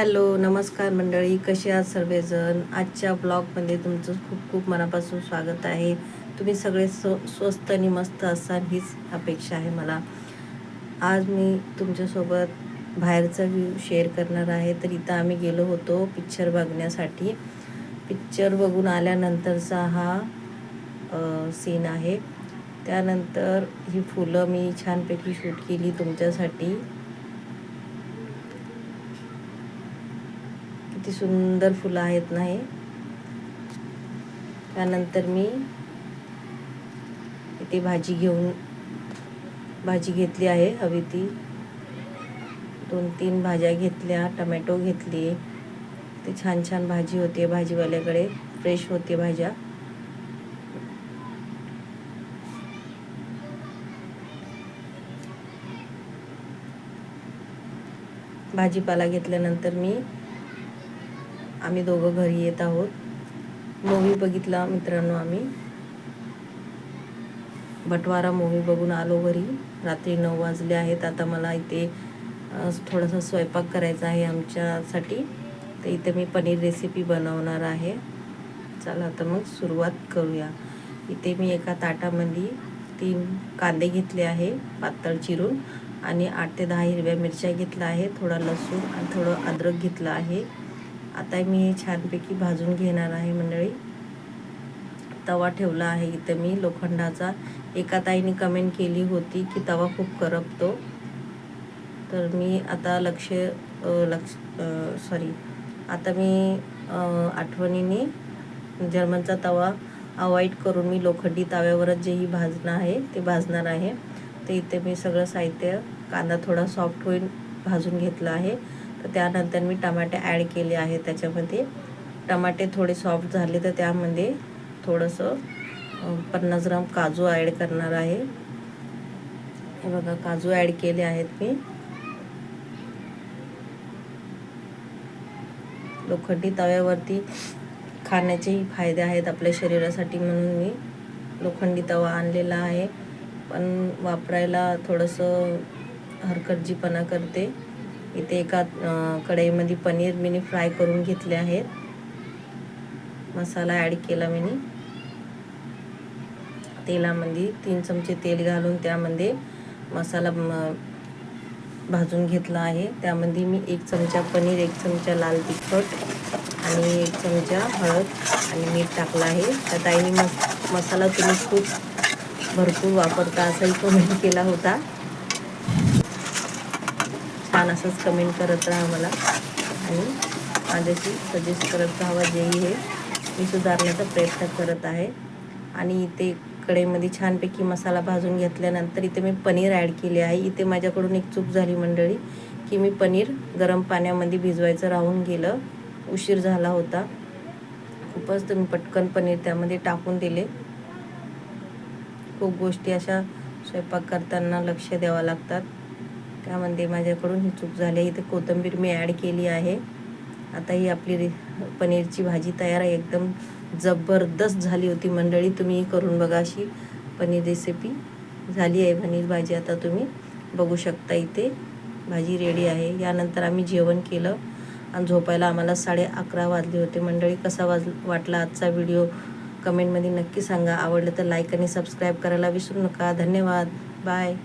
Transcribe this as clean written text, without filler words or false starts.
Hello नमस्कार मंडळी, कसे आहात सर्वजण. आजच्या ब्लॉगमध्ये तुमचं खूप खूप मनापासून स्वागत आहे. तुम्ही सगळे स्वस्त आणि मस्त असाल हीच अपेक्षा आहे मला. आज मी तुमच्यासोबत बाहेरचा व्ह्यू शेअर करणार आहे. तर इथं आम्ही गेलो होतो पिक्चर बघण्यासाठी. पिक्चर बघून आल्यानंतरचा हा सीन आहे. त्यानंतर ही फुलं मी छानपैकी शूट केली तुमच्यासाठी. किती सुंदर फुलं आहेत ना हे. त्यानंतर मी इथे भाजी घेतली आहे हवी ती. 2-3 भाज्या घेतल्या, टमॅटो घेतली. ते छान छान भाजी होते भाजीवाल्याकडे, फ्रेश होते भाज्या. भाजीपाला घेतल्यानंतर आम्ही दोघं घरी येत आहोत. मूवी बघितला मित्रांनो आम्ही. बटवारा मूवी बघून आलो घरी. रात्री 9 वाजले आहेत. आता मला इथे थोडासा स्वयंपाक करायचा आहे आमच्यासाठी. तर इथे मी पनीर रेसिपी बनवणार आहे. चला आता मग सुरुवात करूया. इथे मी एका ताटामध्ये 3 कांदे घेतले आहे पातळ चिरून, आणि 8 ते 10 हिरव्या मिरच्या घेतल्या आहे, थोडा लसूण आणि थोडं अद्रक घेतलं आहे. आता मी हे छानपैकी भाजून घेणार आहे मंडळी. तवा ठेवला आहे इथे मी लोखंडाचा. एका ताईने कमेंट केली होती की तवा खूप करपतो. तर मी आता आता मी आठवणीने जर्मनचा तवा अवॉइड करून मी लोखंडी तव्यावरच जेही भाजणं आहे ते भाजणार आहे. तर इथे मी सगळं साहित्य, कांदा थोडा सॉफ्ट होईल भाजून घेतला आहे. तर त्यानंतर मी टमाटे ॲड केले आहे त्याच्यामध्ये. टमाटे थोडे सॉफ्ट झाले तर त्यामध्ये थोडंसं 50 ग्राम काजू ॲड करणार आहे. हे बघा, काजू ॲड केले आहेत मी. लोखंडी तव्यावरती खाण्याचेही फायदे आहेत आपल्या शरीरासाठी, म्हणून मी लोखंडी तवा आणलेला आहे. पण वापरायला थोडंसं हरकतजीपणा करते. इथे एका कढईमध्ये पनीर मी फ्राय करून घेतले आहेत. मसाला ॲड केला मी. तेलामध्ये 3 चमचे तेल घालून त्यामध्ये मसाला भाजून घेतला आहे. त्यामध्ये मी 1 चमचा पनीर, 1 चमचा लाल तिखट आणि 1 चमचा हळद आणि मीठ टाकलं आहे. त्या ताईने मसाला तुम्ही खूप भरपूर वापरता असाही कमेंट केला होता. छान असंच कमेंट करत राहा मला आणि माझ्याशी सजेस्ट करत राहावा. जेही हे मी सुधारण्याचा प्रयत्न करत आहे. आणि इथे कढईमध्ये छानपैकी मसाला भाजून घेतल्यानंतर इथे मी पनीर ॲड केले आहे. इथे माझ्याकडून एक चूक झाली मंडळी, की मी पनीर गरम पाण्यामध्ये भिजवायचं राहून गेलं. उशीर झाला होता खूपच. तर मी पटकन पनीर त्यामध्ये टाकून दिले. खूप गोष्टी अशा स्वयंपाक करताना लक्ष द्यावं लागतात. त्यामध्ये माझ्याकडून ही चूक झाली. इथे कोथिंबीर मी ॲड केली आहे. आता ही आपली पनीरची भाजी तयार आहे. एकदम जबरदस्त झाली होती मंडळी. तुम्ही करून बघा अशी पनीर रेसिपी. झाली आहे पनीर भाजी. आता तुम्ही बघू शकता इथे भाजी रेडी आहे. यानंतर आम्ही जेवण केलं आणि झोपायला आम्हाला 11:30 वाजले होते मंडळी. कसा वाटला आजचा व्हिडिओ कमेंटमध्ये नक्की सांगा. आवडलं तर लाईक आणि सबस्क्राईब करायला विसरू नका. धन्यवाद. बाय.